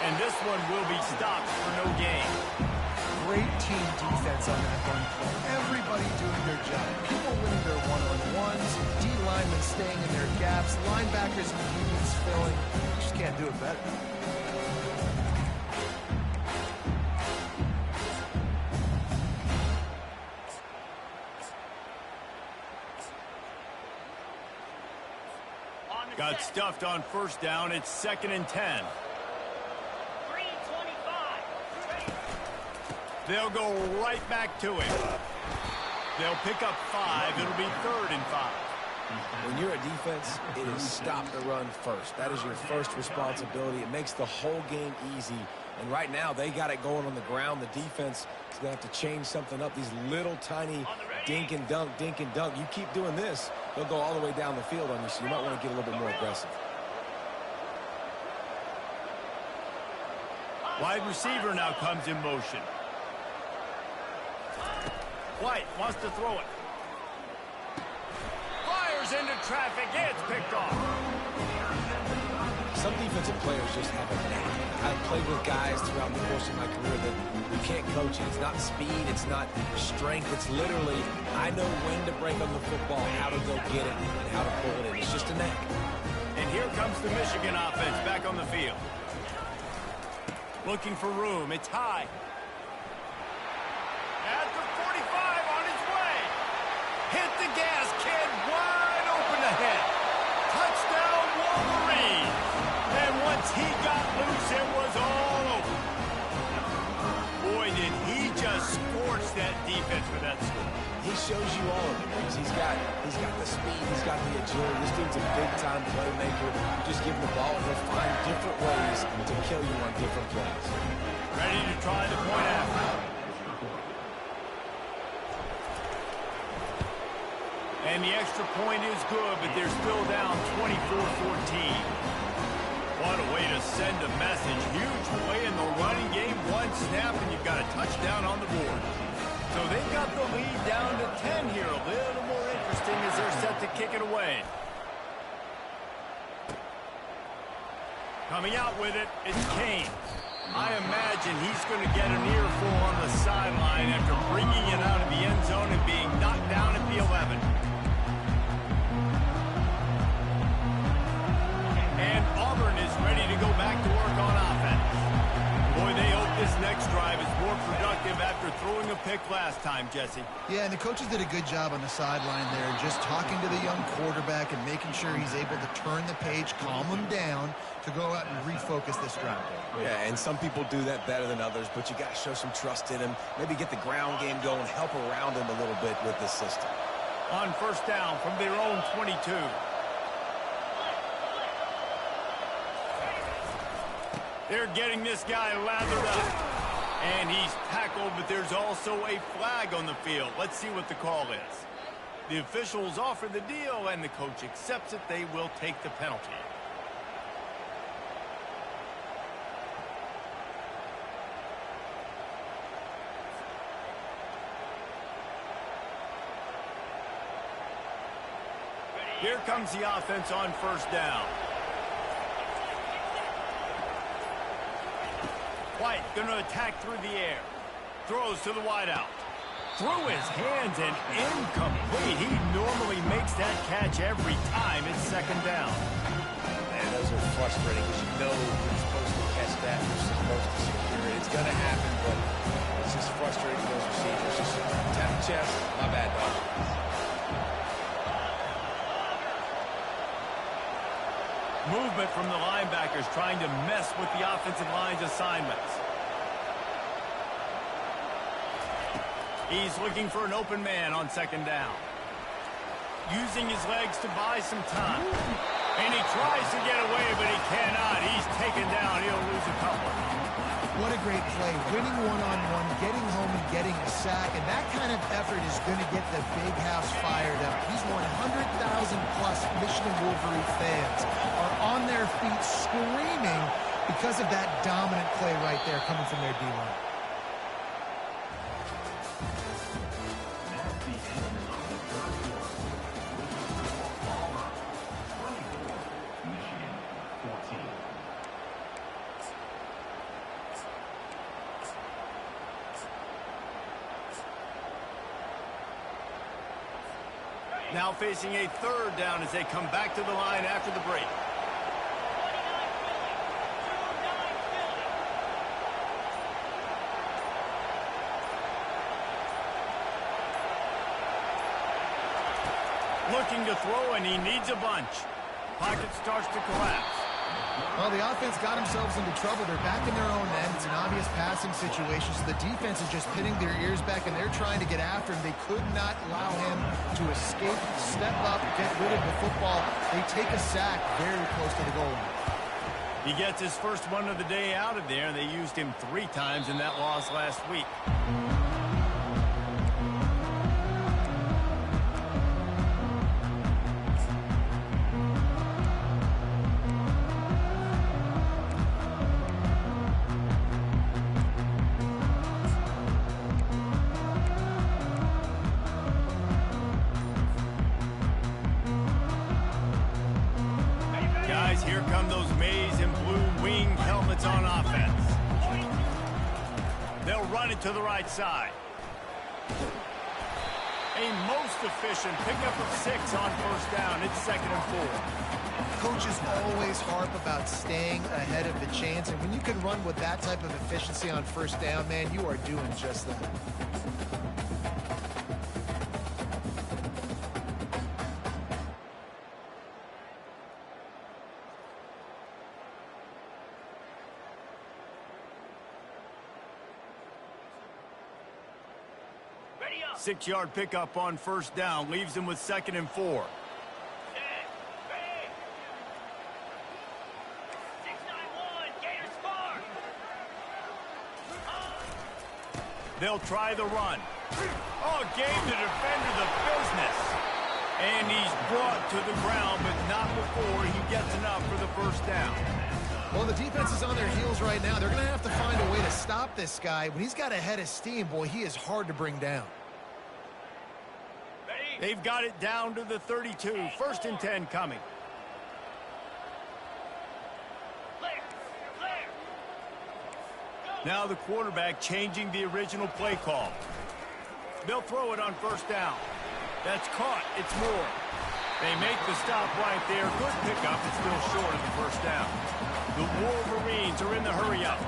And this one will be stopped for no gain. Great team defense on that run play. Everybody doing their job. People winning their one-on-ones, D-linemen staying in their gaps, linebackers and DBs filling. You just can't do it better. Got stuffed on 1st down. It's 2nd and 10. They'll go right back to him. They'll pick up 5. It'll be 3rd and 5. When you're a defense, it is stop the run first. That is your first responsibility. It makes the whole game easy. And right now, they got it going on the ground. The defense is going to have to change something up. These little tiny dink and dunk, dink and dunk. You keep doing this, they'll go all the way down the field on you, so you might want to get a little bit more aggressive. Wide receiver now comes in motion. White wants to throw it. Fires into traffic. It's picked off. Some defensive players just have a knack. I've played with guys throughout the course of my career that you can't coach it. It's not speed. It's not strength. It's literally, I know when to break on the football, how to go get it, and how to pull it in. It's just a knack. And here comes the Michigan offense back on the field. Looking for room. It's high. At the 45 on his way. Hit the gas, kid. Wide open ahead. Touchdown, Wolverine. And once he got loose, it was all over. Boy, did he just scorch that defense for that score. He shows you all of it. He's got the speed. He's got the agility. This dude's a big-time playmaker. You just give him the ball, and he'll find different ways to kill you on different plays. Ready to try the point after. And the extra point is good, but they're still down 24-14. What a way to send a message. Huge play in the running game. One snap, and you've got a touchdown on the board. So they've got the lead down to 10 here. A little more interesting as they're set to kick it away. Coming out with it, it's Kane. I imagine he's going to get an earful on the sideline after bringing it out of the end zone and being knocked down at the 11. And Auburn is ready to go back to work on offense. Boy, they hope this next drive is more productive after throwing a pick last time, Jesse. Yeah, and the coaches did a good job on the sideline there, just talking to the young quarterback and making sure he's able to turn the page, calm him down, to go out and refocus this drive. Yeah, and some people do that better than others, but you got to show some trust in him. Maybe get the ground game going, help around him a little bit with this system. On first down from their own 22. They're getting this guy lathered up. And he's tackled, but there's also a flag on the field. Let's see what the call is. The officials offer the deal, and the coach accepts it. They will take the penalty. Here comes the offense on first down. White going to attack through the air. Throws to the wideout. Through his hands and incomplete. He normally makes that catch every time. It's second down. Man, those are frustrating because you know you're supposed to catch that. You're supposed to secure it. It's going to happen, but it's just frustrating for those receivers. Just tap the chest. My bad, dog. Movement from the linebackers trying to mess with the offensive line's assignments. He's looking for an open man on second down. Using his legs to buy some time. And he tries to get away, but he cannot. He's taken down. He'll lose a couple. What a great play. Winning one-on-one, getting home and getting a sack. And that kind of effort is going to get the big house fired up. These 100,000-plus Michigan Wolverine fans are on their feet screaming because of that dominant play right there coming from their D-line. Now facing a third down as they come back to the line after the break. Looking to throw, and he needs a bunch. Pocket starts to collapse. Well, the offense got themselves into trouble. They're back in their own end. It's an obvious passing situation, so the defense is just pinning their ears back, and they're trying to get after him. They could not allow him to escape, step up, get rid of the football. They take a sack very close to the goal line. He gets his first one of the day out of there. They used him 3 times in that loss last week. Here come those maize and blue wing helmets on offense. They'll run it to the right side. A most efficient pickup of 6 on first down. It's 2nd and 4. Coaches always harp about staying ahead of the chains, and when you can run with that type of efficiency on first down, man, you are doing just that. Ready up. 6-yard pickup on first down leaves him with 2nd and 4. Set. Ready. 6-9-1. Gators far. They'll try the run. Oh, gave the defender the business. And he's brought to the ground, but not before he gets enough for the first down. Well, the defense is on their heels right now. They're going to have to find a way to stop this guy. When he's got a head of steam, boy, he is hard to bring down. They've got it down to the 32. 1st and 10 coming. Now the quarterback changing the original play call. They'll throw it on 1st down. That's caught. It's Moore. They make the stop right there. Good pickup. It's still short of the 1st down. The Wolverines are in the hurry-up.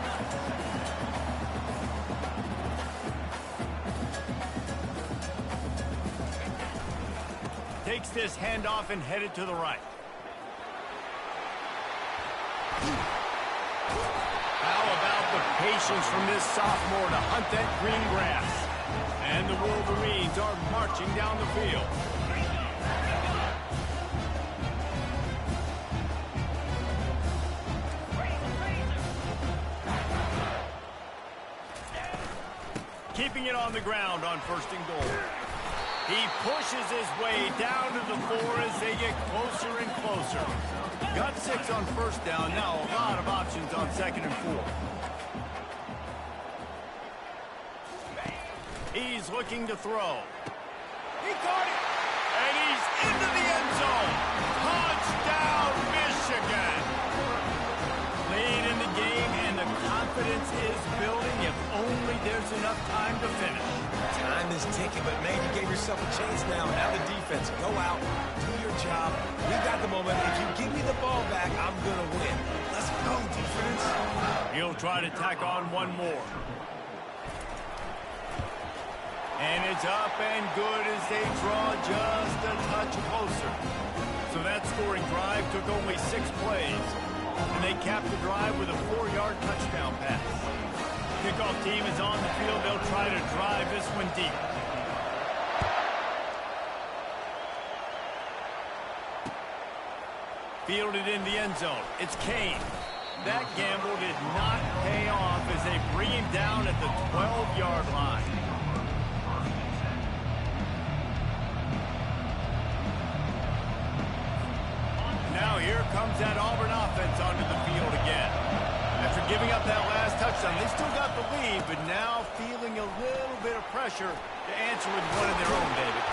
Takes this handoff and headed to the right. How about the patience from this sophomore to hunt that green grass? And the Wolverines are marching down the field. Keeping it on the ground on 1st and goal. He pushes his way down to the 4 as they get closer and closer. Got 6 on 1st down. Now a lot of options on 2nd and 4. He's looking to throw. He caught it. And he's into the end zone. Touchdown, Michigan. Lead in the game, and the confidence is building if only there's enough time to finish. Time is ticking, but man, you gave yourself a chance now. Now the defense, go out, do your job. We got the moment. If you give me the ball back, I'm going to win. Let's go, defense. He'll try to tack on one more. And it's up and good as they draw just a touch closer. So that scoring drive took only 6 plays. And they capped the drive with a 4-yard touchdown pass. Kickoff team is on the field. They'll try to drive this one deep. Fielded in the end zone. It's Kane. That gamble did not pay off as they bring him down at the 12-yard line. Now here comes that Auburn offense onto the field again. After giving up that last touchdown, they still got the lead, but now feeling a little bit of pressure to answer with one of their own, David.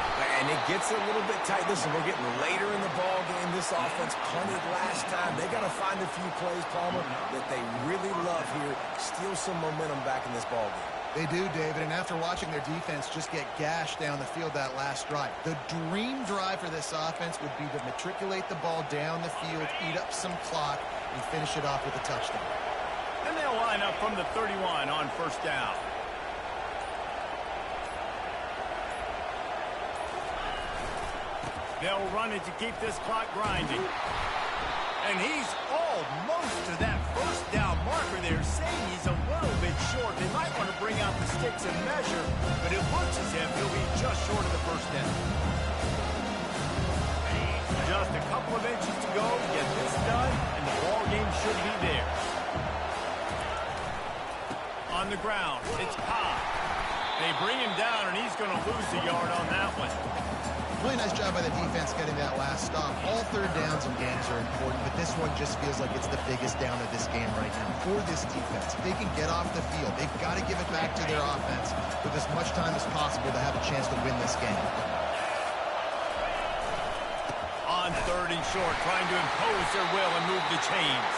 And it gets a little bit tight. Listen, we're getting later in the ball game. This offense punted last time. They got to find a few plays, Palmer, that they really love here. Steal some momentum back in this ball game. They do, David, and after watching their defense just get gashed down the field that last drive, the dream drive for this offense would be to matriculate the ball down the field, eat up some clock, and finish it off with a touchdown. And they'll line up from the 31 on 1st down. They'll run it to keep this clock grinding. And he's almost to that 1st down marker there, saying he's a little bit short. They might want to bring out the sticks and measure, but it looks as if he'll be just short of the 1st down. Just a couple of inches to go to get this done, and the ball game should be there. On the ground, it's Cobb. They bring him down, and he's going to lose a yard on that one. Really nice job by the defense getting that last stop. All 3rd downs in games are important, but this one just feels like it's the biggest down of this game right now for this defense. If they can get off the field, they've got to give it back to their offense with as much time as possible to have a chance to win this game. On 3rd and short, trying to impose their will and move the chains.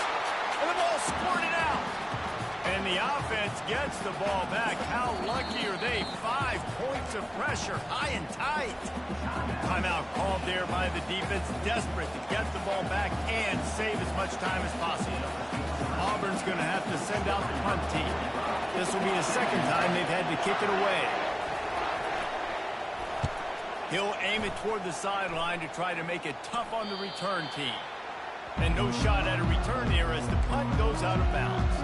And the ball squirted out. And the offense gets the ball back. How lucky are they? 5 points of pressure, high and tight. Timeout called there by the defense, desperate to get the ball back and save as much time as possible. Auburn's going to have to send out the punt team. This will be the 2nd time they've had to kick it away. He'll aim it toward the sideline to try to make it tough on the return team. And no shot at a return here as the punt goes out of bounds.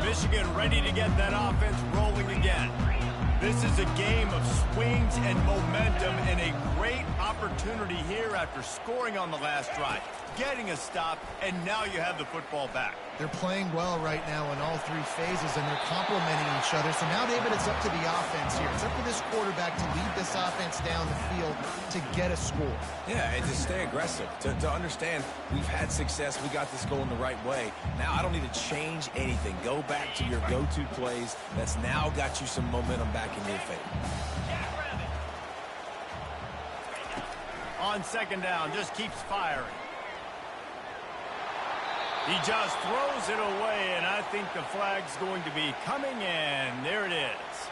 Michigan ready to get that offense rolling again. This is a game of swings and momentum and a great opportunity here after scoring on the last drive, getting a stop, and now you have the football back. They're playing well right now in all three phases, and they're complementing each other. So now, David, it's up to the offense here. It's up to this quarterback to lead this offense down the field to get a score. Yeah, and to stay aggressive, to understand we've had success, we got this going the right way. Now I don't need to change anything. Go back to your go-to plays. That's now got you some momentum back in your favor. On second down, just keeps firing. He just throws it away, and I think the flag's going to be coming in. There it is.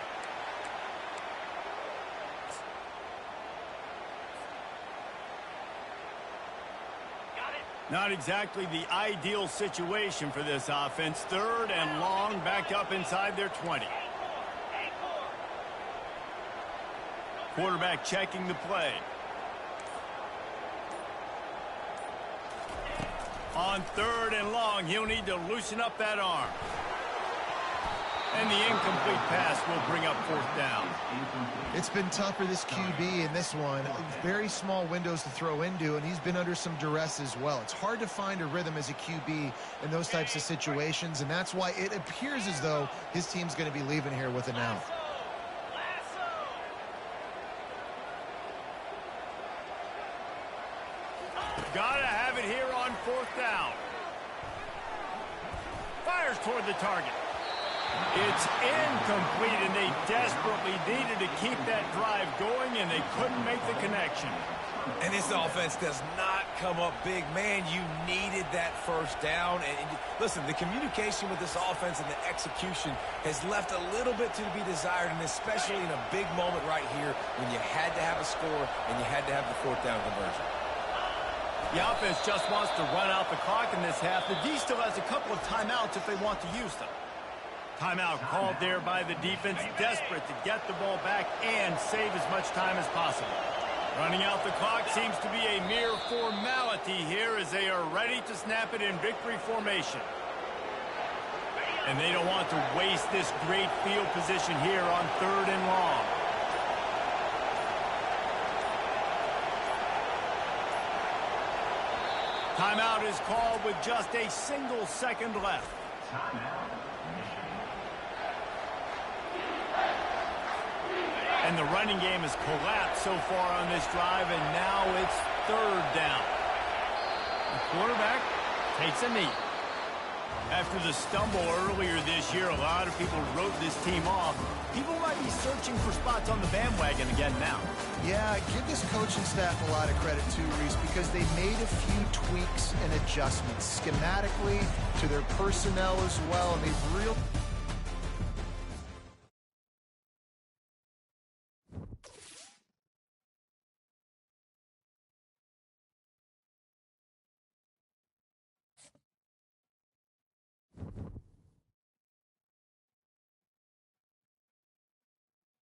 Got it. Not exactly the ideal situation for this offense. Third and long, back up inside their 20. Quarterback checking the play. On third and long, he'll need to loosen up that arm. And the incomplete pass will bring up fourth down. It's been tough for this QB in this one. Very small windows to throw into, and he's been under some duress as well. It's hard to find a rhythm as a QB in those types of situations, and that's why it appears as though his team's going to be leaving here with an out. Gotta have it here on fourth down. Fires toward the target. It's incomplete, and they desperately needed to keep that drive going, and they couldn't make the connection. And this offense does not come up big. Man, you needed that first down. And listen, the communication with this offense and the execution has left a little bit to be desired, and especially in a big moment right here when you had to have a score and you had to have the fourth down conversion. The offense just wants to run out the clock in this half. The D still has a couple of timeouts if they want to use them. Timeout called there by the defense, desperate to get the ball back and save as much time as possible. Running out the clock seems to be a mere formality here as they are ready to snap it in victory formation. And they don't want to waste this great field position here on third and long. Timeout is called with just a single second left. And the running game has collapsed so far on this drive, and now it's third down. The quarterback takes a knee. After the stumble earlier this year, a lot of people wrote this team off. People might be searching for spots on the bandwagon again now. Yeah, give this coaching staff a lot of credit too, Reese, because they made a few tweaks and adjustments schematically to their personnel as well, and they've really